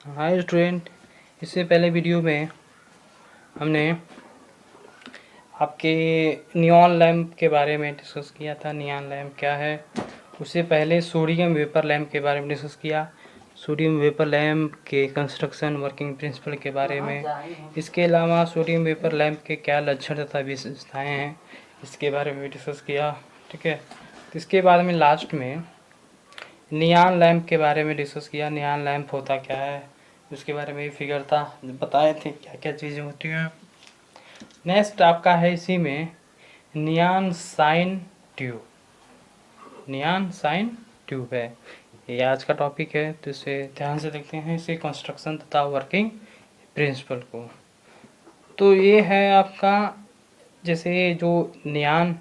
Hi student, इससे पहले video में हमने आपके नियॉन लैम्प के बारे में डिस्कस किया था। नियॉन लैम्प क्या है। उससे पहले सोडियम वेपर लैम्प के बारे में डिस्कस किया, सोडियम वेपर लैम्प के कंस्ट्रक्शन वर्किंग प्रिंसिपल के बारे में। इसके अलावा सोडियम वेपर लैम्प के क्या लक्षण तथा विशेषताएँ हैं, इसके बारे में भी डिस्कस किया। ठीक है, तो इसके बाद में लास्ट में नियॉन लैम्प के बारे में डिस्कस किया। नियॉन लैम्प होता क्या है, उसके बारे में भी फिगर था, बताए थे क्या क्या चीज़ें होती हैं। नेक्स्ट आपका है इसी में neon sign tube. Neon sign tube है, ये आज का टॉपिक है, तो इसे ध्यान से देखते हैं, इसके कंस्ट्रक्शन तथा वर्किंग प्रिंसिपल को। तो ये है आपका, जैसे जो नियॉन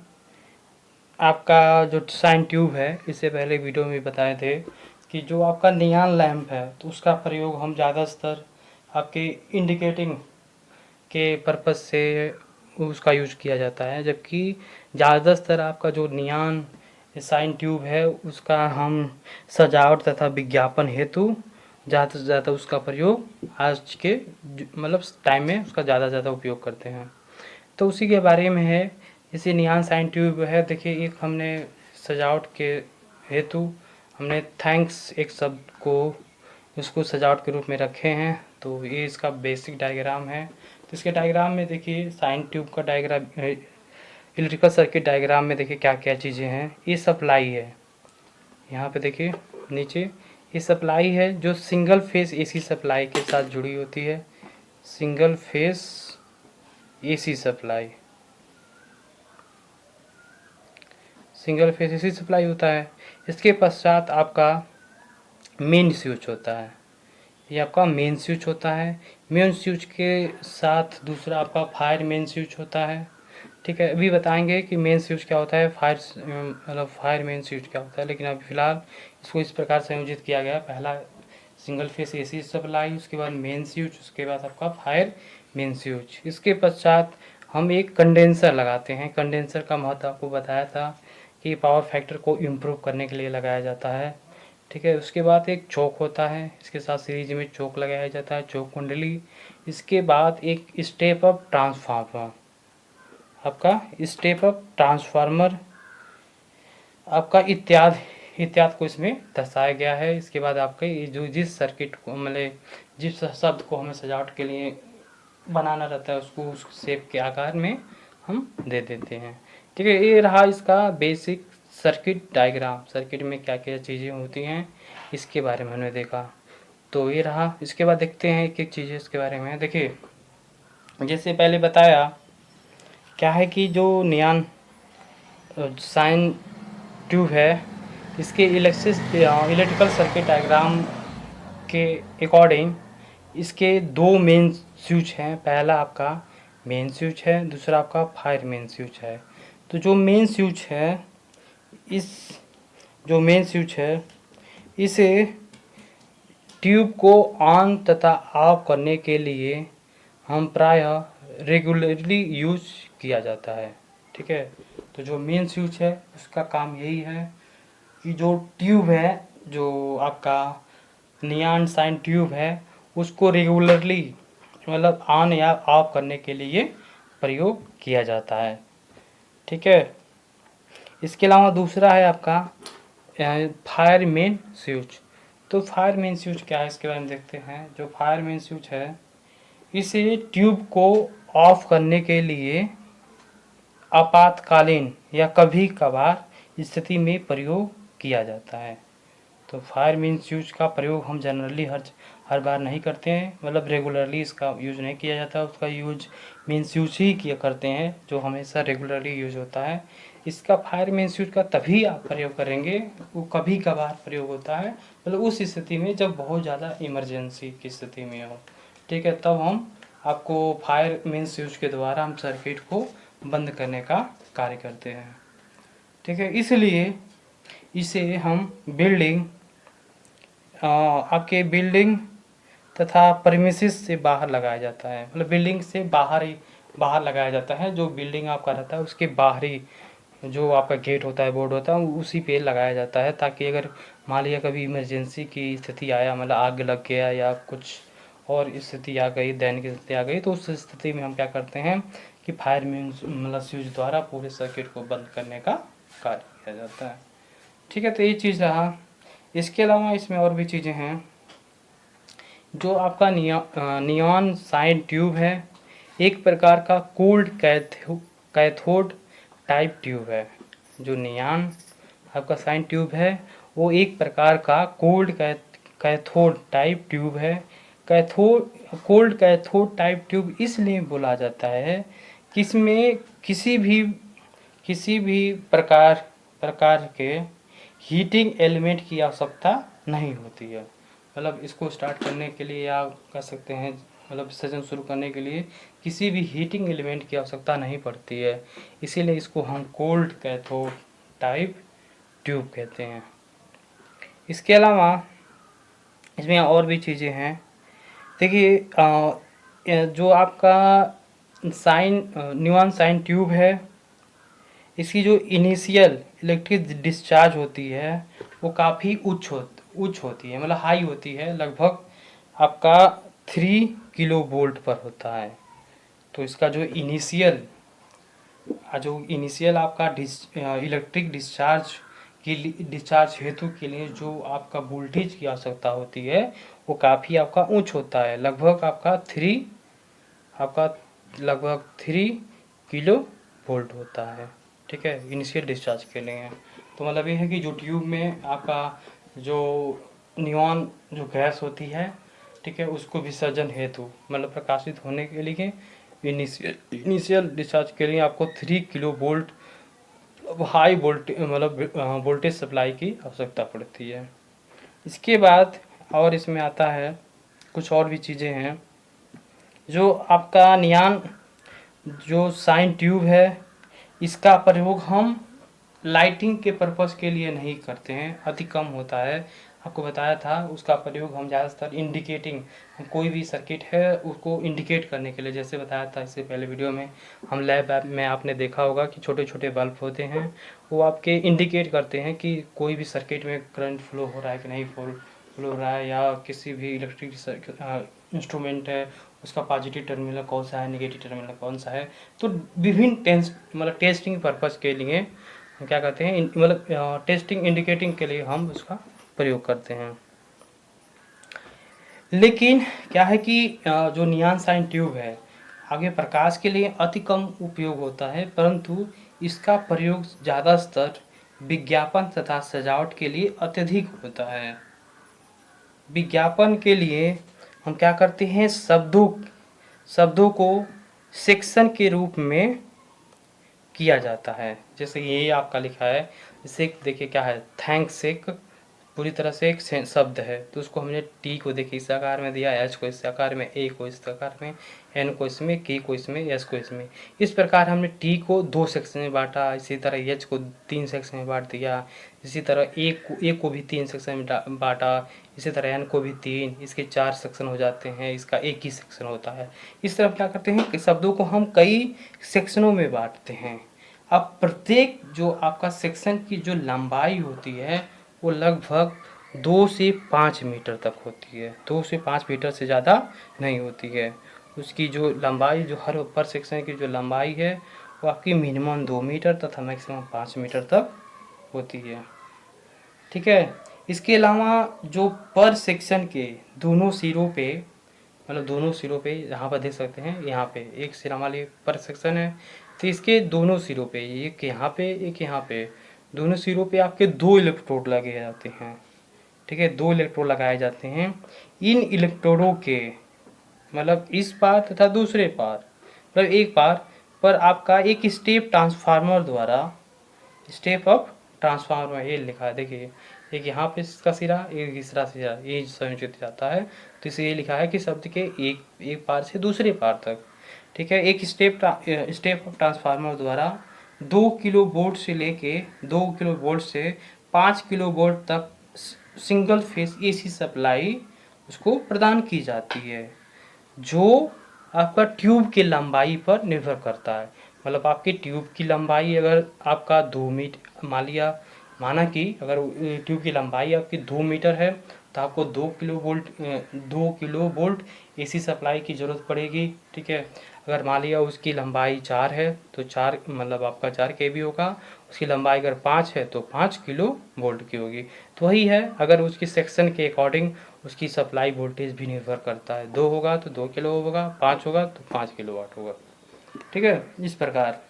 आपका जो साइन ट्यूब है, इससे पहले वीडियो में बताए थे कि जो आपका नियॉन लैम्प है तो उसका प्रयोग हम ज़्यादातर आपके इंडिकेटिंग के पर्पस से उसका यूज किया जाता है, जबकि ज़्यादातर आपका जो नियॉन साइन ट्यूब है उसका हम सजावट तथा विज्ञापन हेतु ज़्यादा से ज़्यादा उसका प्रयोग आज के मतलब टाइम में उसका ज़्यादा उपयोग करते हैं। तो उसी के बारे में है, जैसे नियॉन साइन ट्यूब है। देखिए, एक हमने सजावट के हेतु हमने थैंक्स एक शब्द को उसको सजावट के रूप में रखे हैं। तो ये इसका बेसिक डायग्राम है। तो इसके डायग्राम में देखिए, साइन ट्यूब का डायग्राम, इलेक्ट्रिकल सर्किट डायग्राम में देखिए क्या क्या चीज़ें हैं। ये सप्लाई है, यहाँ पे देखिए नीचे ये सप्लाई है जो सिंगल फेस एसी सप्लाई के साथ जुड़ी होती है। Single phase AC supply, single phase AC supply होता है। इसके पश्चात आपका मेन स्विच होता है, ये आपका मेन स्विच होता है। मेन स्विच के साथ दूसरा आपका फायर मेन स्विच होता है। ठीक है, अभी बताएंगे कि मेन स्विच क्या होता है, फायर मतलब फायर मेन स्विच क्या होता है, लेकिन अभी फ़िलहाल इसको इस प्रकार संयोजित किया गया। पहला सिंगल फेस एसी सप्लाई, उसके बाद मेन स्विच, उसके बाद आपका फायर मेन स्विच। इसके पश्चात हम एक कंडेंसर लगाते हैं। कंडेंसर का महत्व आपको बताया था कि पावर फैक्टर को इम्प्रूव करने के लिए लगाया जाता है। ठीक है, उसके बाद एक चौक होता है, इसके साथ सीरीज में चौक लगाया जाता है, चौक कुंडली। इसके बाद एक स्टेप अप ट्रांसफार्मर, आपका स्टेप अप ट्रांसफार्मर आपका इत्यादि को इसमें दर्शाया गया है। इसके बाद आपके जो जिस सर्किट को मतलब जिस शब्द को हमें सजावट के लिए बनाना रहता है उसको उस शेप के आकार में हम दे देते हैं। ठीक है, ये रहा इसका बेसिक सर्किट डायग्राम। सर्किट में क्या क्या चीज़ें होती हैं इसके बारे में हमने देखा। तो ये रहा, इसके बाद देखते हैं एक एक चीज़ें इसके बारे में। देखिए, जैसे पहले बताया क्या है कि जो नियॉन साइन ट्यूब है, इसके इलेक्ट्रिकल सर्किट डायग्राम के अकॉर्डिंग इसके दो मेन स्विच हैं। पहला आपका मेन स्विच है, दूसरा आपका फायर मेन स्विच है। तो जो मेन स्विच है, इस जो मेन स्विच है इसे ट्यूब को ऑन तथा ऑफ करने के लिए हम प्रायः रेगुलरली यूज किया जाता है। ठीक है, तो जो मेन स्विच है उसका काम यही है कि जो ट्यूब है, जो आपका नियॉन साइन ट्यूब है, उसको रेगुलरली मतलब ऑन या ऑफ करने के लिए प्रयोग किया जाता है। ठीक है, इसके अलावा दूसरा है आपका फायर मेन स्विच। तो फायर मेन स्विच क्या है इसके बारे में देखते हैं। जो फायर मेन स्विच है, इसे ट्यूब को ऑफ करने के लिए आपातकालीन या कभी कभार स्थिति में प्रयोग किया जाता है। तो फायर मेन स्विच का प्रयोग हम जनरली हर बार नहीं करते हैं, मतलब रेगुलरली इसका यूज नहीं किया जाता। उसका यूज मेन स्विच ही किया करते हैं जो हमेशा रेगुलरली यूज होता है। इसका फायर मेन स्विच का तभी आप प्रयोग करेंगे, वो कभी कभार प्रयोग होता है, मतलब उस स्थिति में जब बहुत ज़्यादा इमरजेंसी की स्थिति में हो। ठीक है, तब हम आपको फायर मेन स्विच के द्वारा हम सर्किट को बंद करने का कार्य करते हैं। ठीक है, इसलिए इसे हम आपके बिल्डिंग तथा प्रीमिसेस से बाहर लगाया जाता है, मतलब बिल्डिंग से बाहर लगाया जाता है। जो बिल्डिंग आपका रहता है उसके बाहरी जो आपका गेट होता है, बोर्ड होता है, उसी पे लगाया जाता है, ताकि अगर मान लिया कभी इमरजेंसी की स्थिति आया, मतलब आग लग गया या कुछ और स्थिति आ गई, दैनिक स्थिति आ गई, तो उस स्थिति में हम क्या करते हैं कि फायर मतलब स्विच द्वारा पूरे सर्किट को बंद करने का कार्य किया जाता है। ठीक है, तो ये चीज़ रहा। इसके अलावा इसमें और भी चीज़ें हैं। जो आपका नियॉन साइन ट्यूब है, एक प्रकार का कूल्ड कैथोड टाइप ट्यूब है। जो नियॉन आपका साइन ट्यूब है वो एक प्रकार का कैथोड टाइप ट्यूब है। कोल्ड कैथोड टाइप ट्यूब इसलिए बोला जाता है कि इसमें किसी भी प्रकार के हीटिंग एलिमेंट की आवश्यकता नहीं होती है। मतलब इसको स्टार्ट करने के लिए या कह सकते हैं मतलब सेशन शुरू करने के लिए किसी भी हीटिंग एलिमेंट की आवश्यकता नहीं पड़ती है, इसीलिए इसको हम कोल्ड कैथोड टाइप ट्यूब कहते हैं। इसके अलावा इसमें और भी चीज़ें हैं। देखिए जो आपका न्यूऑन साइन ट्यूब है, इसकी जो इनिशियल इलेक्ट्रिक डिस्चार्ज होती है वो काफ़ी उच्च होती है, मतलब हाई होती है, लगभग आपका 3 किलो वोल्ट पर होता है। तो इसका जो इनिशियल आपका इलेक्ट्रिक डिस्चार्ज हेतु के लिए जो आपका वोल्टेज की आवश्यकता होती है वो काफ़ी आपका उच्च होता है, लगभग 3 किलो वोल्ट होता है। ठीक है, इनिशियल डिस्चार्ज के लिए। तो मतलब ये है कि जो ट्यूब में आपका जो नियॉन जो गैस होती है, ठीक है, उसको विसर्जन हेतु मतलब प्रकाशित होने के लिए इनिशियल डिस्चार्ज के लिए आपको 3 kilo volt high voltage supply की आवश्यकता पड़ती है। इसके बाद और इसमें आता है कुछ और भी चीज़ें हैं। जो आपका नियॉन जो साइन ट्यूब है, इसका प्रयोग हम लाइटिंग के पर्पस के लिए नहीं करते हैं, अति कम होता है। आपको बताया था उसका प्रयोग हम ज़्यादातर इंडिकेटिंग, कोई भी सर्किट है उसको इंडिकेट करने के लिए, जैसे बताया था इससे पहले वीडियो में, हम लैब में आपने देखा होगा कि छोटे छोटे बल्ब होते हैं, वो आपके इंडिकेट करते हैं कि कोई भी सर्किट में करंट फ्लो हो रहा है कि नहीं फ्लो हो रहा है, या किसी भी इलेक्ट्रिक इंस्ट्रूमेंट है उसका पॉजिटिव टर्मिनल कौन सा है, नेगेटिव टर्मिनल कौन सा है। तो विभिन्न टेस्टिंग पर्पज़ के लिए हम क्या करते हैं, मतलब टेस्टिंग इंडिकेटिंग के लिए हम उसका प्रयोग करते हैं। लेकिन क्या है कि जो नियॉन साइन ट्यूब है आगे प्रकाश के लिए अति कम उपयोग होता है, परंतु इसका प्रयोग ज़्यादातर विज्ञापन तथा सजावट के लिए अत्यधिक होता है। विज्ञापन के लिए हम क्या करते हैं, शब्दों को सेक्शन के रूप में किया जाता है। जैसे ये आपका लिखा है, जैसे देखिए क्या है, थैंक्स एक पूरी तरह से एक शब्द है, तो उसको हमने टी को देखिए इस आकार में दिया, एच को इस आकार में, ए को इस आकार में, एन को इसमें, के को इसमें, एस को इसमें। इस प्रकार हमने टी को 2 सेक्शन में बांटा, इसी तरह एच को 3 सेक्शन में बांट दिया, इसी तरह ए को भी 3 सेक्शन में बांटा, इसी तरह एन को भी 3, इसके 4 सेक्शन हो जाते हैं, इसका एक ही सेक्शन होता है। इस तरह क्या करते हैं कि शब्दों को हम कई सेक्शनों में बांटते हैं। अब प्रत्येक जो आपका सेक्शन की जो लंबाई होती है वो लगभग 2 से 5 मीटर तक होती है, 2 से 5 मीटर से ज़्यादा नहीं होती है। उसकी जो लंबाई जो हर पर सेक्शन की जो लंबाई है वो आपकी मिनिमम 2 मीटर तथा मैक्सिमम 5 मीटर तक होती है। ठीक है, इसके अलावा जो पर सेक्शन के दोनों सिरों पे, मतलब दोनों सिरों पे यहाँ पर देख सकते हैं, यहाँ पे एक सिरा वाली पर सेक्शन है, तो इसके दोनों सिरों पे, एक यहाँ पे एक यहाँ पे, दोनों सिरों पे आपके 2 इलेक्ट्रोड लगे जाते हैं। ठीक है, 2 इलेक्ट्रोड लगाए जाते हैं। इन इलेक्ट्रोडों के मतलब इस पार तथा दूसरे पार, मतलब एक पार पर आपका एक स्टेप अप ट्रांसफार्मर ये लिखा है, देखिए एक यहाँ पे इसका सिरा, एक तीसरा सिरा, ये संयोजित जाता है, तो इसे ये लिखा है कि शब्द के एक पार से दूसरे पार तक। ठीक है, एक स्टेप अप ट्रांसफार्मर द्वारा 2 किलो वोल्ट से लेके 2 किलो वोल्ट से 5 किलो वोल्ट तक सिंगल फेस एसी सप्लाई उसको प्रदान की जाती है, जो आपका ट्यूब की लंबाई पर निर्भर करता है। मतलब आपकी ट्यूब की लंबाई अगर आपका 2 मीटर, मान लिया माना कि अगर ट्यूब की लंबाई आपकी 2 मीटर है तो आपको 2 किलो वोल्ट एसी सप्लाई की ज़रूरत पड़ेगी। ठीक है, अगर मान लिया उसकी लंबाई 4 है तो 4 मतलब आपका 4 केवी होगा। उसकी लंबाई अगर 5 है तो 5 किलो वोल्ट की होगी। तो वही है, अगर उसकी सेक्शन के अकॉर्डिंग उसकी सप्लाई वोल्टेज भी निर्भर करता है। 2 होगा तो 2 किलो होगा, 5 होगा तो 5 किलो वाट होगा। ठीक है, इस प्रकार।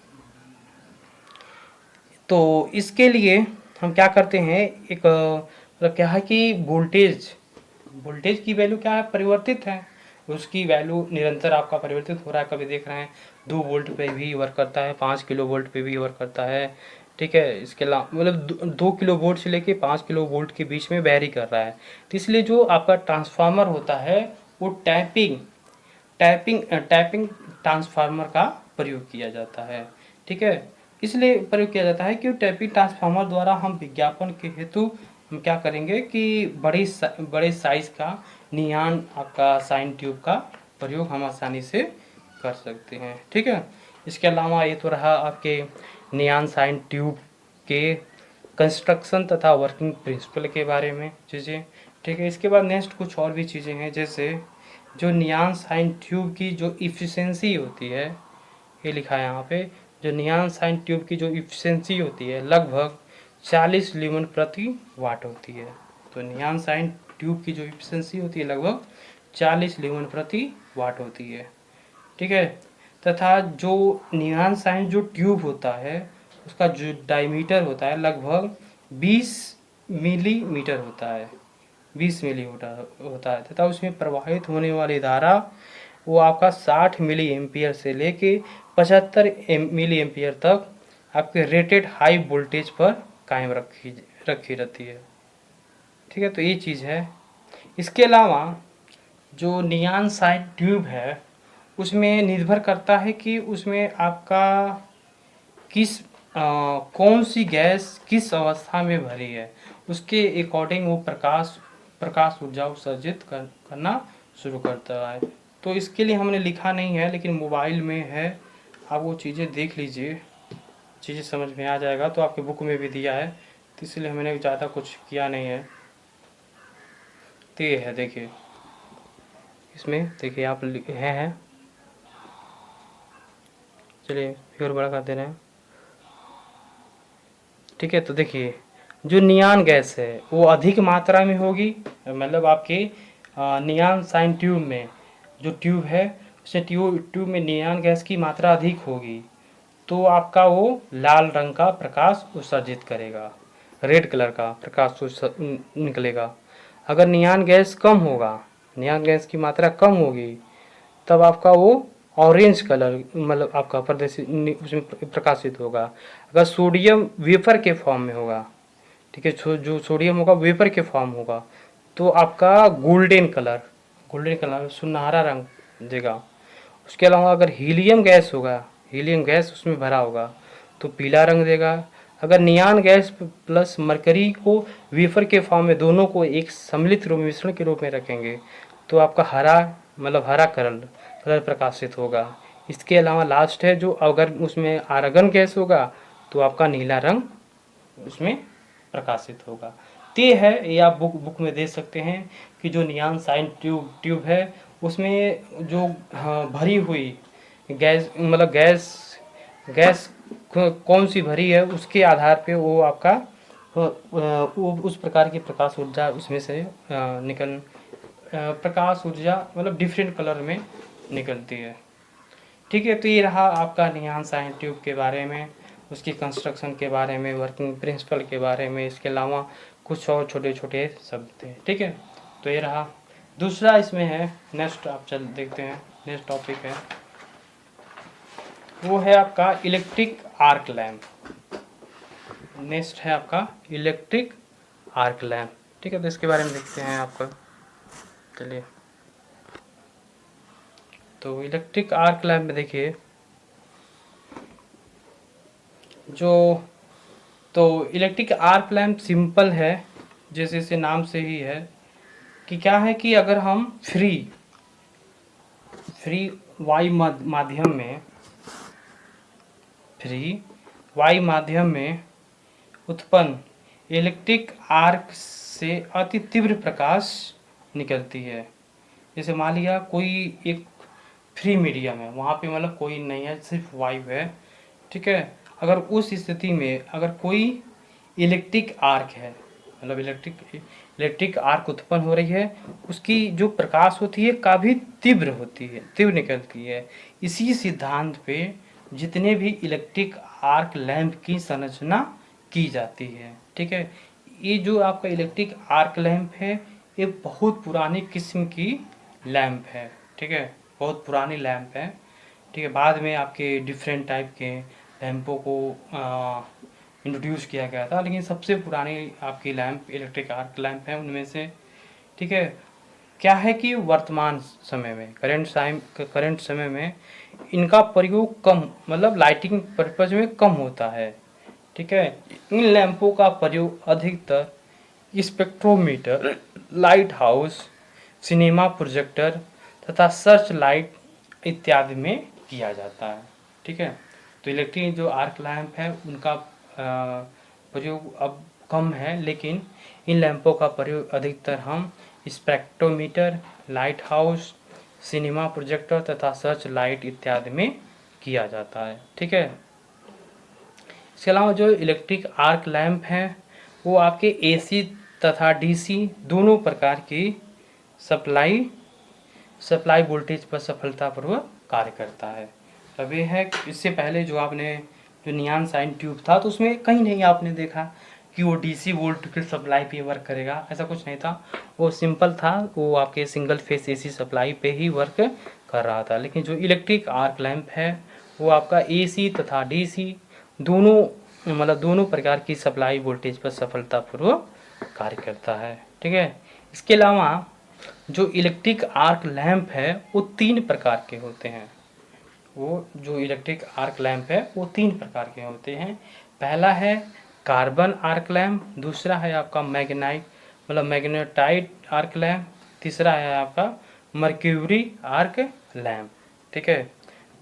तो इसके लिए हम क्या करते हैं, एक मतलब क्या है कि वोल्टेज वोल्टेज की वैल्यू क्या है, परिवर्तित है। उसकी वैल्यू निरंतर आपका परिवर्तित हो रहा है। कभी देख रहे हैं 2 वोल्ट पे भी वर्क करता है, 5 किलो वोल्ट पे भी वर्क करता है। ठीक है, इसके अलावा मतलब 2 किलो वोल्ट से लेके 5 किलो वोल्ट के बीच में वैरी कर रहा है। तो इसलिए जो आपका ट्रांसफार्मर होता है वो टैपिंग ट्रांसफार्मर का प्रयोग किया जाता है। ठीक है, इसलिए प्रयोग किया जाता है कि टैपिंग ट्रांसफार्मर द्वारा हम विज्ञापन के हेतु हम क्या करेंगे कि बड़े साइज का नियॉन आपका साइन ट्यूब का प्रयोग हम आसानी से कर सकते हैं। ठीक है, इसके अलावा ये तो रहा आपके नियॉन साइन ट्यूब के कंस्ट्रक्शन तथा वर्किंग प्रिंसिपल के बारे में चीज़ें। ठीक है, इसके बाद नेक्स्ट कुछ और भी चीज़ें हैं, जैसे जो नियॉन साइन ट्यूब की जो इफ़िशियंसी होती है, ये लिखा है यहाँ पे, जो नियॉन साइन ट्यूब की जो इफ़िशियंसी होती है लगभग 40 ल्यूमेन प्रति वाट होती है। तो नियॉन साइन ट्यूब की जो इफ़िशियंसी होती है लगभग 40 ल्यूमेन प्रति वाट होती है। ठीक है, तथा जो नियॉन साइन जो ट्यूब होता है उसका जो डायमीटर होता है लगभग 20 मिलीमीटर होता है, 20 मिलीमीटर होता है, तथा उसमें प्रवाहित होने वाली धारा वो आपका 60 मिली एम्पियर से लेके 75 मिली एम्पियर तक आपके रेटेड हाई वोल्टेज पर कायम रखी रहती है। ठीक है, तो ये चीज़ है। इसके अलावा जो नियॉन साइन ट्यूब है उसमें निर्भर करता है कि उसमें आपका किस कौन सी गैस किस अवस्था में भरी है, उसके अकॉर्डिंग वो प्रकाश ऊर्जा उत्सर्जित करना शुरू करता है। तो इसके लिए हमने लिखा नहीं है लेकिन मोबाइल में है, आप वो चीज़ें देख लीजिए, चीज़ें समझ में आ जाएगा। तो आपके बुक में भी दिया है, तो इसलिए हमने ज़्यादा कुछ किया नहीं है। तो ये है, देखिए इसमें देखिए आप हैं चलिए फिर बड़ा कर दे रहे हैं। ठीक है, तो देखिए जो नियॉन गैस है वो अधिक मात्रा में होगी, मतलब आपके नियॉन साइन ट्यूब में जो ट्यूब है उससे ट्यूब में नियॉन गैस की मात्रा अधिक होगी तो आपका वो लाल रंग का प्रकाश उत्सर्जित करेगा, रेड कलर का प्रकाश निकलेगा। अगर नियॉन गैस कम होगा, नियॉन गैस की मात्रा कम होगी तब आपका वो ऑरेंज कलर मतलब आपका प्रदर्शित उसमें प्रकाशित होगा। अगर सोडियम वेपर के फॉर्म में होगा, ठीक है, जो सोडियम होगा वेपर के फॉर्म होगा तो आपका गोल्डन कलर सुनहरा रंग देगा। उसके अलावा अगर हीलियम गैस होगा, हीलियम गैस उसमें भरा होगा तो पीला रंग देगा। अगर नियॉन गैस प्लस मरकरी को वेफर के फॉर्म में दोनों को एक सम्मिलित रूप मिश्रण के रूप में रखेंगे तो आपका हरा मतलब हरा कलर प्रकाशित होगा। इसके अलावा लास्ट है जो अगर उसमें आर्गन गैस होगा तो आपका नीला रंग उसमें प्रकाशित होगा। ते है ये आप बुक में देख सकते हैं कि जो नियॉन साइन ट्यूब है उसमें जो भरी हुई गैस मतलब गैस कौन सी भरी है उसके आधार पे वो आपका वो उस प्रकार की प्रकाश ऊर्जा उसमें से प्रकाश ऊर्जा मतलब डिफरेंट कलर में निकलती है। ठीक है, तो ये रहा आपका नियॉन साइन ट्यूब के बारे में, उसकी कंस्ट्रक्शन के बारे में, वर्किंग प्रिंसिपल के बारे में। इसके अलावा कुछ और छोटे छोटे शब्द थे। ठीक है, तो ये रहा। दूसरा इसमें है, नेक्स्ट आप चल देखते हैं, नेक्स्ट टॉपिक है वो है आपका इलेक्ट्रिक आर्क लैम्प। नेक्स्ट है आपका इलेक्ट्रिक आर्क लैम्प। ठीक है, तो इसके बारे में देखते हैं आपका। चलिए, तो इलेक्ट्रिक आर्क लैम्प में देखिए जो तो इलेक्ट्रिक आर्क लैम्प सिंपल है, जैसे इसे नाम से ही है कि क्या है कि अगर हम फ्री वायु माध्यम में उत्पन्न इलेक्ट्रिक आर्क से अति तीव्र प्रकाश निकलती है। जैसे मान लिया कोई एक फ्री मीडियम है, वहाँ पे मतलब कोई नहीं है, सिर्फ वायु है, ठीक है। अगर उस स्थिति में अगर कोई इलेक्ट्रिक आर्क है, मतलब इलेक्ट्रिक आर्क उत्पन्न हो रही है, उसकी जो प्रकाश होती है काफ़ी तीव्र होती है, तीव्र निकलती है। इसी सिद्धांत पे जितने भी इलेक्ट्रिक आर्क लैंप की संरचना की जाती है, ठीक है। ये जो आपका इलेक्ट्रिक आर्क लैंप है, ये बहुत पुरानी किस्म की लैंप है, ठीक है, बहुत पुरानी लैंप है, ठीक है। बाद में आपके डिफरेंट टाइप के लैंपों को इंट्रोड्यूस किया गया था, लेकिन सबसे पुरानी आपकी लैंप इलेक्ट्रिक आर्क लैंप है उनमें से, ठीक है। क्या है कि वर्तमान समय में करंट समय में इनका प्रयोग कम, मतलब लाइटिंग पर्पज में कम होता है, ठीक है। इन लैंपों का प्रयोग अधिकतर spectrometer, light house, cinema projector तथा सर्च लाइट इत्यादि में किया जाता है, ठीक है। तो इलेक्ट्रिक जो आर्क लैंप है उनका प्रयोग अब कम है, लेकिन इन लैंपों का प्रयोग अधिकतर हम spectrometer, light house, cinema projector तथा सर्च लाइट इत्यादि में किया जाता है, ठीक है। इसके अलावा जो इलेक्ट्रिक आर्क लैंप है वो आपके एसी तथा डीसी दोनों प्रकार की सप्लाई वोल्टेज पर सफलतापूर्वक कार्य करता है। अब ये है इससे पहले जो आपने जो नियॉन साइन ट्यूब था तो उसमें कहीं नहीं आपने देखा कि वो डीसी वोल्ट के सप्लाई पे वर्क करेगा, ऐसा कुछ नहीं था। वो सिंपल था, वो आपके सिंगल फेस एसी सप्लाई पे ही वर्क कर रहा था। लेकिन जो इलेक्ट्रिक आर्क लैंप है वो आपका एसी तथा डीसी दोनों, मतलब दोनों प्रकार की सप्लाई वोल्टेज पर सफलतापूर्वक कार्य करता है, ठीक है। इसके अलावा जो इलेक्ट्रिक आर्क लैंप है वो 3 प्रकार के होते हैं। वो जो इलेक्ट्रिक आर्क लैंप है वो 3 प्रकार के होते हैं। पहला है कार्बन आर्क लैंप, दूसरा है आपका मैग्नेटाइट आर्क लैंप, तीसरा है आपका मर्क्यूरी आर्क लैंप, ठीक है।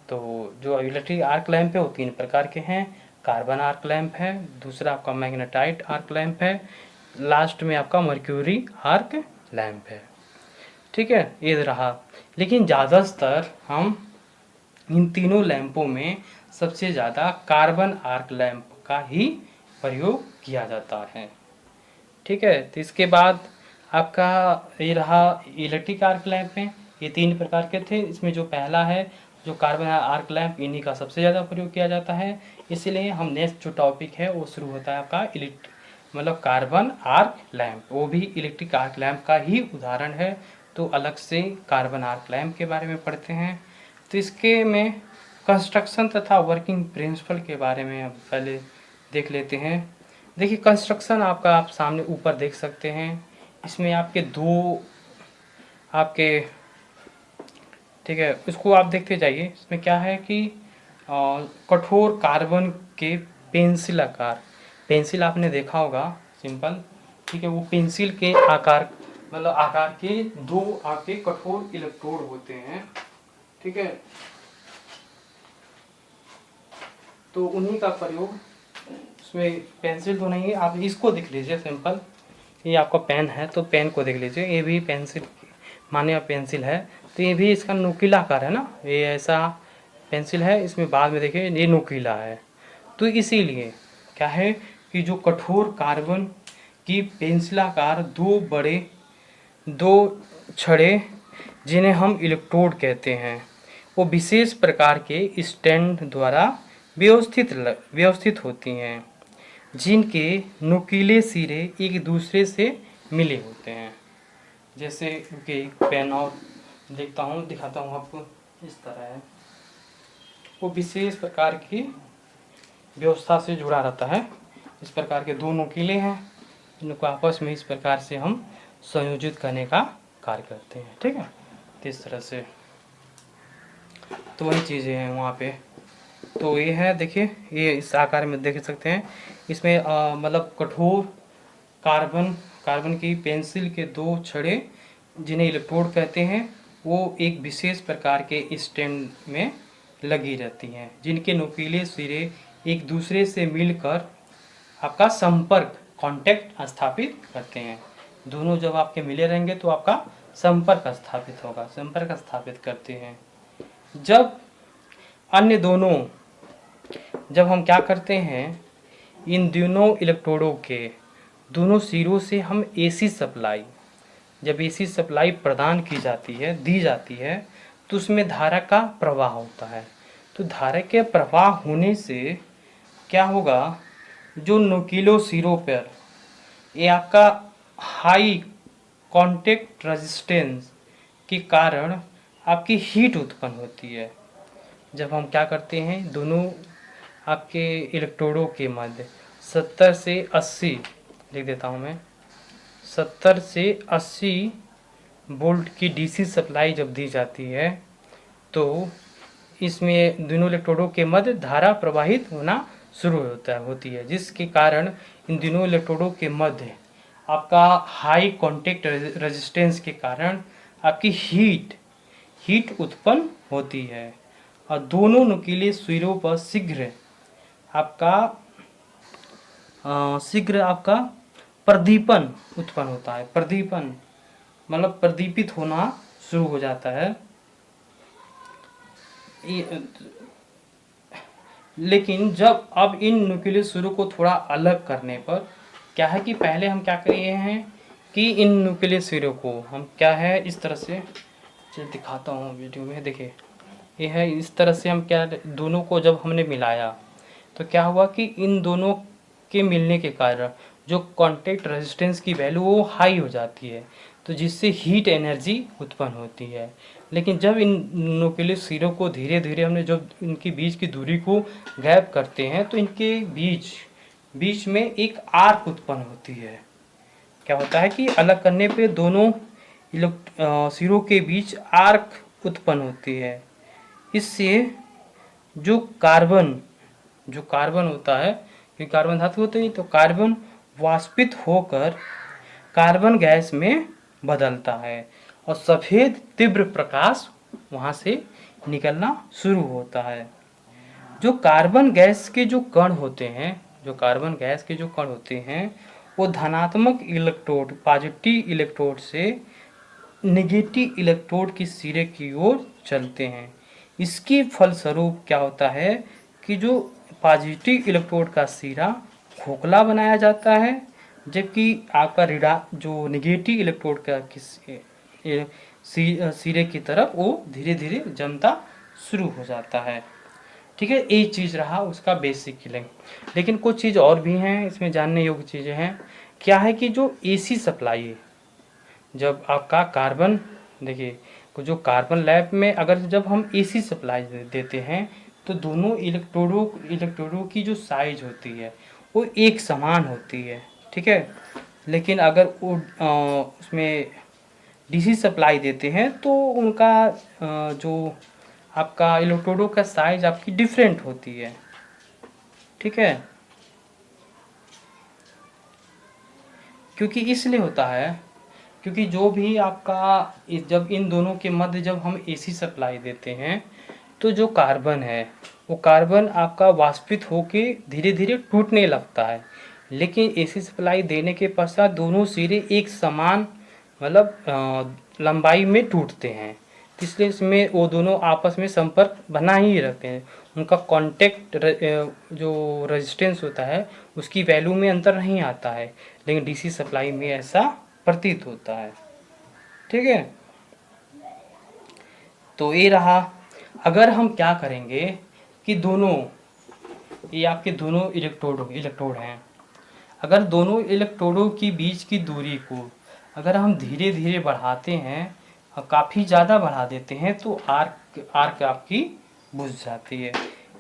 तो जो इलेक्ट्रिक आर्क लैंप है वो 3 प्रकार के हैं। कार्बन आर्क लैंप है, दूसरा आपका मैग्नेटाइट आर्क लैंप है, लास्ट में आपका मर्क्यूरी आर्क लैंप है, ठीक है। ये रहा। लेकिन ज़्यादातर हम इन तीनों लैंपों में सबसे ज़्यादा कार्बन आर्क लैंप का ही प्रयोग किया जाता है, ठीक है। तो इसके बाद आपका ये रहा इलेक्ट्रिक आर्क लैंप में, ये 3 प्रकार के थे। इसमें जो पहला है जो कार्बन आर्क लैंप, इन्हीं का सबसे ज़्यादा प्रयोग किया जाता है। इसलिए हम नेक्स्ट जो टॉपिक है वो शुरू होता है आपका मतलब कार्बन आर्क लैंप, वो भी इलेक्ट्रिक आर्क लैंप का ही उदाहरण है। तो अलग से कार्बन आर्क लैंप के बारे में पढ़ते हैं। तो इसके में कंस्ट्रक्शन तथा वर्किंग प्रिंसिपल के बारे में अब पहले देख लेते हैं। देखिए कंस्ट्रक्शन आपका आप सामने ऊपर देख सकते हैं। इसमें आपके दो आपके, ठीक है, इसको आप देखते जाइए। इसमें क्या है कि कठोर कार्बन के पेंसिल आकार, पेंसिल आपने देखा होगा सिंपल, ठीक है। वो पेंसिल के आकार, मतलब आकार के 2 आपके कठोर इलेक्ट्रोड होते हैं, ठीक है। तो उन्हीं का प्रयोग, उसमें पेंसिल तो नहीं है, आप इसको देख लीजिए सिंपल। ये आपका पेन है तो पेन को देख लीजिए, ये भी पेंसिल माने पेंसिल है। तो ये भी इसका नुकीला आकार है ना, ये ऐसा पेंसिल है, इसमें बाद में देखिए ये नुकीला है। तो इसीलिए क्या है कि जो कठोर कार्बन की पेंसिलाकार 2 छड़े जिन्हें हम इलेक्ट्रोड कहते हैं, वो विशेष प्रकार के स्टैंड द्वारा व्यवस्थित होती हैं, जिनके नुकीले सिरे एक दूसरे से मिले होते हैं। जैसे कि पेन और दिखाता हूँ आपको, इस तरह है, वो विशेष प्रकार की व्यवस्था से जुड़ा रहता है। इस प्रकार के 2 नुकीले हैं, इनको आपस में इस प्रकार से हम संयोजित करने का कार्य करते हैं, ठीक है। तो इस तरह से तो वही चीज़ें हैं वहाँ पे। तो ये है, देखिए ये इस आकार में देख सकते हैं। इसमें मतलब कठोर कार्बन की पेंसिल के 2 छड़े जिन्हें इलेक्ट्रोड कहते हैं, वो एक विशेष प्रकार के स्टैंड में लगी रहती हैं, जिनके नुकीले सिरे एक दूसरे से मिलकर आपका संपर्क कांटेक्ट स्थापित करते हैं। दोनों जब आपके मिले रहेंगे तो आपका संपर्क स्थापित होगा, संपर्क स्थापित करते हैं। जब अन्य दोनों, जब हम क्या करते हैं, इन दोनों इलेक्ट्रोडों के दोनों सिरों से हम एसी सप्लाई, जब एसी सप्लाई प्रदान की जाती है, दी जाती है, तो उसमें धारा का प्रवाह होता है। तो धारा के प्रवाह होने से क्या होगा, जो नुकीले सिरों पर ये आपका हाई कांटेक्ट रेजिस्टेंस के कारण आपकी हीट उत्पन्न होती है। जब हम क्या करते हैं, दोनों आपके इलेक्ट्रोडों के मध्य 70 से 80, लिख देता हूँ मैं, 70 से 80 वोल्ट की डीसी सप्लाई जब दी जाती है, तो इसमें दोनों इलेक्ट्रोडों के मध्य धारा प्रवाहित होना शुरू होती है, जिसके कारण इन दोनों इलेक्ट्रोडों के मध्य आपका हाई कांटेक्ट रेजिस्टेंस के कारण आपकी हीट उत्पन्न होती है और दोनों नुकीले सिरों पर शीघ्र आपका प्रदीपन उत्पन्न होता है। प्रदीपन मतलब प्रदीपित होना शुरू हो जाता है। लेकिन जब अब इन नुकीले सिरों को थोड़ा अलग करने पर क्या है कि पहले हम क्या कर रहे हैं कि इन नुकीले सिरों को हम क्या है इस तरह से, चलिए दिखाता हूँ वीडियो में, देखिए ये है इस तरह से हम क्या, दोनों को जब हमने मिलाया तो क्या हुआ कि इन दोनों के मिलने के कारण जो कांटेक्ट रेजिस्टेंस की वैल्यू वो हाई हो जाती है, तो जिससे हीट एनर्जी उत्पन्न होती है। लेकिन जब इन नुकीले सिरों को धीरे धीरे हमने जब इनके बीच की दूरी को गैप करते हैं तो इनके बीच में एक आर्क उत्पन्न होती है। क्या होता है कि अलग करने पे दोनों सिरों के बीच आर्क उत्पन्न होती है। इससे जो कार्बन होता है, कि कार्बन धातु होते हैं, तो कार्बन वाष्पित होकर कार्बन गैस में बदलता है और सफ़ेद तीव्र प्रकाश वहाँ से निकलना शुरू होता है। जो कार्बन गैस के जो कण होते हैं, वो धनात्मक इलेक्ट्रोड, पॉजिटिव इलेक्ट्रोड से नेगेटिव इलेक्ट्रोड की सिरे की ओर चलते हैं। इसके फलस्वरूप क्या होता है कि जो पॉजिटिव इलेक्ट्रोड का सिरा खोखला बनाया जाता है, जबकि आपका जो नेगेटिव इलेक्ट्रोड का सिरे की तरफ वो धीरे धीरे जमता शुरू हो जाता है। ठीक है, एक चीज़ रहा उसका बेसिक लिंक। लेकिन कुछ चीज़ और भी हैं इसमें जानने योग्य चीज़ें हैं। क्या है कि जो एसी सप्लाई है, जब आपका कार्बन, देखिए जो कार्बन लैब में अगर जब हम एसी सप्लाई देते हैं तो दोनों इलेक्ट्रोडों की जो साइज होती है वो एक समान होती है। ठीक है, लेकिन अगर वो उसमें डीसी सप्लाई देते हैं तो उनका जो आपका इलेक्ट्रोडों का साइज आपकी डिफरेंट होती है। ठीक है, क्योंकि इसलिए होता है क्योंकि जो भी आपका जब इन दोनों के मध्य जब हम एसी सप्लाई देते हैं तो जो कार्बन है वो कार्बन आपका वाष्पित होके धीरे धीरे टूटने लगता है। लेकिन एसी सप्लाई देने के पश्चात दोनों सिरे एक समान मतलब लंबाई में टूटते हैं, इसलिए इसमें वो दोनों आपस में संपर्क बना ही रखते हैं। उनका कांटेक्ट जो रेजिस्टेंस होता है उसकी वैल्यू में अंतर नहीं आता है, लेकिन डीसी सप्लाई में ऐसा प्रतीत होता है। ठीक है, तो ये रहा। अगर हम क्या करेंगे कि दोनों, ये आपके दोनों इलेक्ट्रोड हैं, अगर दोनों इलेक्ट्रोडों की बीच की दूरी को अगर हम धीरे धीरे बढ़ाते हैं और काफ़ी ज़्यादा बढ़ा देते हैं तो आर्क आपकी बुझ जाती है,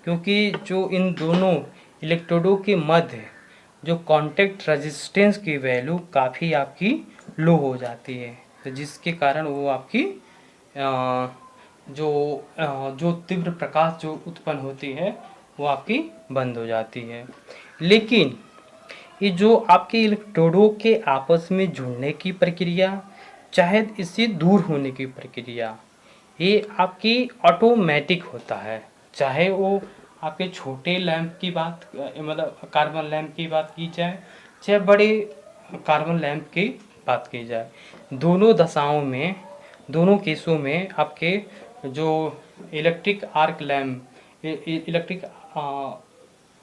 क्योंकि जो इन दोनों इलेक्ट्रोडों के मध्य जो कांटेक्ट रेजिस्टेंस की वैल्यू काफ़ी आपकी लो हो जाती है, तो जिसके कारण वो आपकी जो तीव्र प्रकाश जो उत्पन्न होती है वो आपकी बंद हो जाती है। लेकिन ये जो आपके इलेक्ट्रोडों के आपस में जुड़ने की प्रक्रिया, चाहे इससे दूर होने की प्रक्रिया, ये आपकी ऑटोमेटिक होता है। चाहे वो आपके छोटे लैंप की बात मतलब कार्बन लैंप की बात की जाए, चाहे बड़े कार्बन लैंप की बात की जाए, दोनों दशाओं में, दोनों केसों में आपके जो electric arc lamp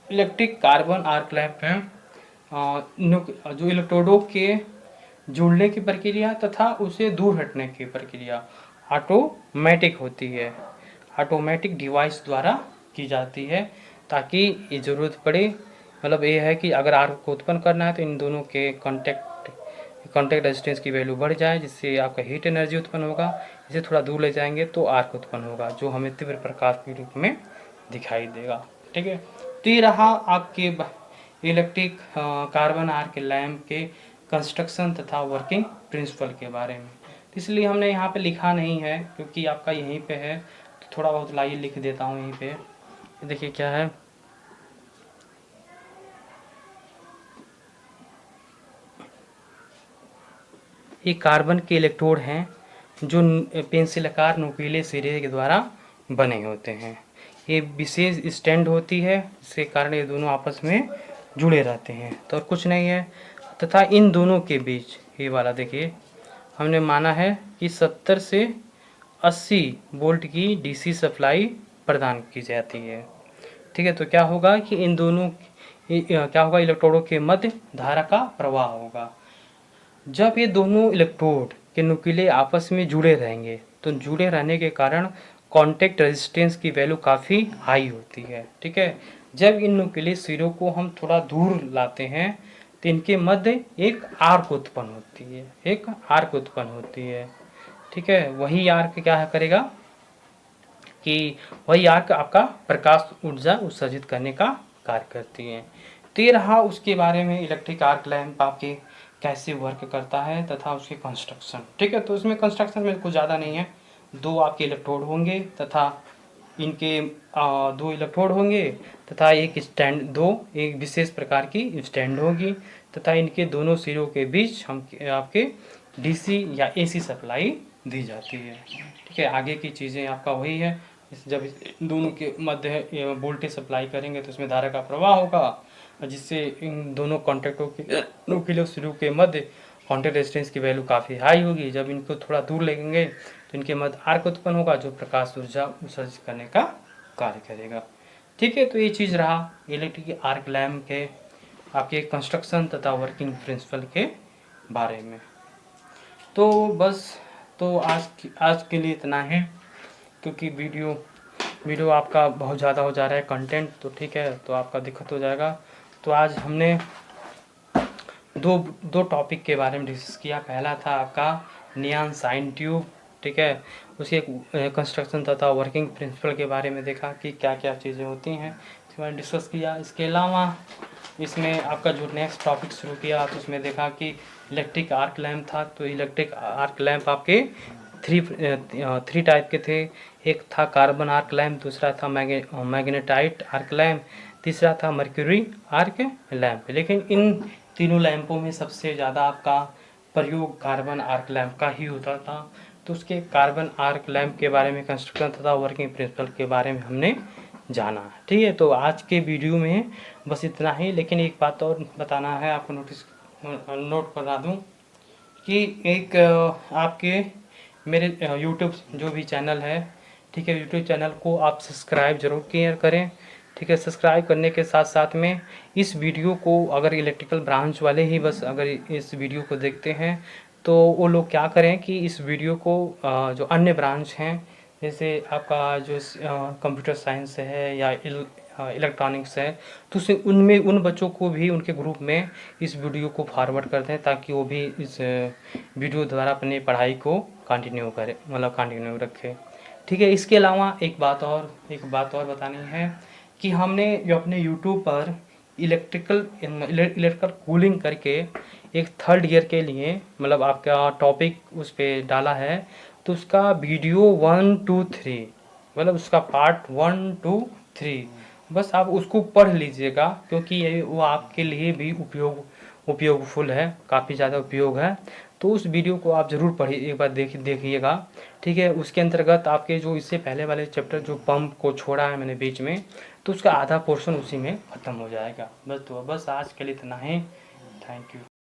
electric carbon arc lamp हैं, जो इलेक्ट्रोडों के जुड़ने की प्रक्रिया तथा उसे दूर हटने की प्रक्रिया ऑटोमेटिक होती है, ऑटोमेटिक डिवाइस द्वारा की जाती है, ताकि ये ज़रूरत पड़े, मतलब ये है कि अगर आर्क को उत्पन्न करना है तो इन दोनों के कॉन्टैक्ट रेजिस्टेंस की वैल्यू बढ़ जाए, जिससे आपका हीट एनर्जी उत्पन्न होगा। इसे थोड़ा दूर ले जाएंगे तो आर्क उत्पन्न होगा, जो हमें तीव्र प्रकाश के रूप में दिखाई देगा। ठीक है, तो ये रहा आपके इलेक्ट्रिक कार्बन आर्क लैंप के कंस्ट्रक्शन तथा वर्किंग प्रिंसिपल के बारे में। तो इसलिए हमने यहाँ पे लिखा नहीं है, क्योंकि आपका यहीं पे है, तो थोड़ा बहुत लाइए लिख देता हूँ यहीं पे। देखिए क्या है, ये कार्बन के इलेक्ट्रोड हैं जो पेंसिलाकार नुकीले सिरे के द्वारा बने होते हैं। ये विशेष स्टैंड होती है, जिसके कारण ये दोनों आपस में जुड़े रहते हैं, तो और कुछ नहीं है। तथा इन दोनों के बीच ये वाला देखिए, हमने माना है कि 70 से 80 वोल्ट की डीसी सप्लाई प्रदान की जाती है। ठीक है, तो क्या होगा कि इन दोनों क्या होगा, इलेक्ट्रोडों के मध्य धारा का प्रवाह होगा। जब ये दोनों इलेक्ट्रोड के नुकीले आपस में जुड़े रहेंगे, तो जुड़े रहने के कारण कॉन्टैक्ट रेजिस्टेंस की वैल्यू काफ़ी हाई होती है। ठीक है, जब इन नुकीले सिरों को हम थोड़ा दूर लाते हैं तो इनके मध्य एक आर्क उत्पन्न होती है, एक आर्क उत्पन्न होती है। ठीक है, वही आर्क क्या करेगा कि वही आर्क आपका प्रकाश ऊर्जा उत्सर्जित करने का कार्य करती है। तो ये रहा उसके बारे में, इलेक्ट्रिक आर्क लैंप आपके कैसे वर्क करता है तथा उसके कंस्ट्रक्शन। ठीक है, तो इसमें कंस्ट्रक्शन में कुछ ज़्यादा नहीं है, दो आपके इलेक्ट्रोड होंगे तथा इनके दो इलेक्ट्रोड होंगे तथा एक स्टैंड, एक विशेष प्रकार की स्टैंड होगी तथा इनके दोनों सिरों के बीच हम आपके डीसी या एसी सप्लाई दी जाती है। ठीक है, आगे की चीज़ें आपका वही है, जब दोनों के मध्य वोल्टेज सप्लाई करेंगे तो इसमें धारा का प्रवाह होगा, जिससे इन दोनों कॉन्टैक्टों के नुकीले सिरों के मध्य कॉन्टैक्ट रेजिस्टेंस की वैल्यू काफ़ी हाई होगी। जब इनको थोड़ा दूर लेंगे तो इनके मध्य आर्क उत्पन्न होगा, जो प्रकाश ऊर्जा उत्सर्जित करने का कार्य करेगा। ठीक है, तो ये चीज़ रहा इलेक्ट्रिक आर्क लैम्प के आपके कंस्ट्रक्शन तथा वर्किंग प्रिंसिपल के बारे में। तो बस, तो आज के लिए इतना है, क्योंकि वीडियो आपका बहुत ज़्यादा हो जा रहा है कंटेंट, तो ठीक है, तो आपका दिक्कत हो जाएगा। तो आज हमने दो टॉपिक के बारे में डिस्कस किया। पहला था आपका नियॉन साइन ट्यूब, ठीक है, उसके कंस्ट्रक्शन तथा वर्किंग प्रिंसिपल के बारे में देखा कि क्या क्या चीज़ें होती हैं, इसके बारे में डिस्कस किया। इसके अलावा इसमें आपका जो नेक्स्ट टॉपिक शुरू किया तो उसमें देखा कि इलेक्ट्रिक आर्क लैम्प था। तो इलेक्ट्रिक आर्क लैम्प आपके थ्री टाइप के थे। एक था कार्बन आर्क लैम्प, दूसरा था मैग्नेटाइट आर्क लैम्प, तीसरा था मर्क्यूरी आर्क लैम्प। लेकिन इन तीनों लैंपों में सबसे ज़्यादा आपका प्रयोग कार्बन आर्क लैम्प का ही होता था। तो उसके कार्बन आर्क लैम्प के बारे में, कंस्ट्रक्शन तथा वर्किंग प्रिंसिपल के बारे में हमने जाना है। ठीक है, तो आज के वीडियो में बस इतना ही। लेकिन एक बात और बताना है आपको, नोट करा दूं कि एक आपके मेरे यूट्यूब जो भी चैनल है, ठीक है, यूट्यूब चैनल को आप सब्सक्राइब जरूर किया करें। ठीक है, सब्सक्राइब करने के साथ साथ में इस वीडियो को अगर इलेक्ट्रिकल ब्रांच वाले ही बस अगर इस वीडियो को देखते हैं तो वो लोग क्या करें कि इस वीडियो को जो अन्य ब्रांच हैं, जैसे आपका जो कंप्यूटर साइंस है या इलेक्ट्रॉनिक्स है, तो उसे उनमें उन बच्चों को भी उनके ग्रुप में इस वीडियो को फॉरवर्ड कर दें, ताकि वो भी इस वीडियो द्वारा अपनी पढ़ाई को कंटिन्यू करें, मतलब कंटिन्यू रखें। ठीक है, इसके अलावा एक बात और बतानी है कि हमने जो अपने यूट्यूब पर इलेक्ट्रिकल कूलिंग करके एक थर्ड ईयर के लिए मतलब आपका टॉपिक उस पर डाला है। तो उसका वीडियो 1 2 3 मतलब उसका पार्ट 1 2 3 बस आप उसको पढ़ लीजिएगा, क्योंकि ये वो आपके लिए भी उपयोगफुल है, काफ़ी ज़्यादा उपयोग है। तो उस वीडियो को आप ज़रूर पढ़िए, एक बार देखिएगा। ठीक है, उसके अंतर्गत आपके जो इससे पहले वाले चैप्टर जो पंप को छोड़ा है मैंने बीच में, तो उसका आधा पोर्शन उसी में ख़त्म हो जाएगा। बस, तो बस आज के लिए इतना ही। Thank you.